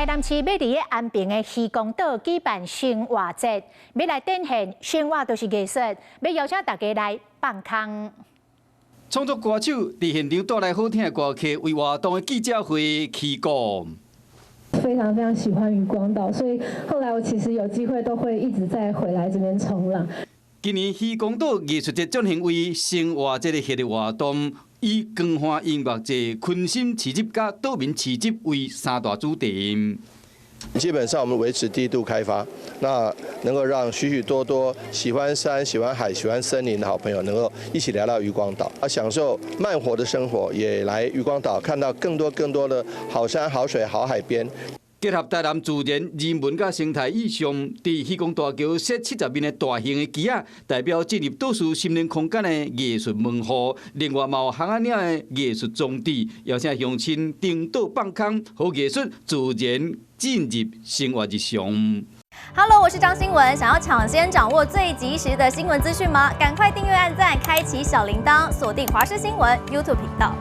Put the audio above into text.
台南市要伫咧安平的渔光岛举办生活节，要来展现生活都是艺术，要邀请大家来放空。创作歌手伫现场带来好听的歌曲，为活动的记者会起鼓。非常非常喜欢渔光岛，所以后来我其实有机会都会一直再回来这边冲浪。今年渔光岛艺术节进行为生活节的系列活动，以光华音乐节、昆心市集甲岛民市集为三大主题。基本上我们维持低度开发，那能够让许许多多喜欢山、喜欢海、喜欢森林的好朋友能够一起来到渔光岛，享受慢活的生活，也来渔光岛看到更多的好山、好水、好海边。结合台南自然、人文甲生态意象，伫渔光大桥设70面的大型的旗仔，代表进入都市心灵空间的艺术文化。另外，嘛有巷仔岭的艺术装置，邀请乡亲登岛放空，和艺术自然进入生活日常。Hello， 我是张新文。想要抢先掌握最及时的新闻资讯吗？赶快订阅、按赞、开启小铃铛，锁定华视新闻 YouTube 频道。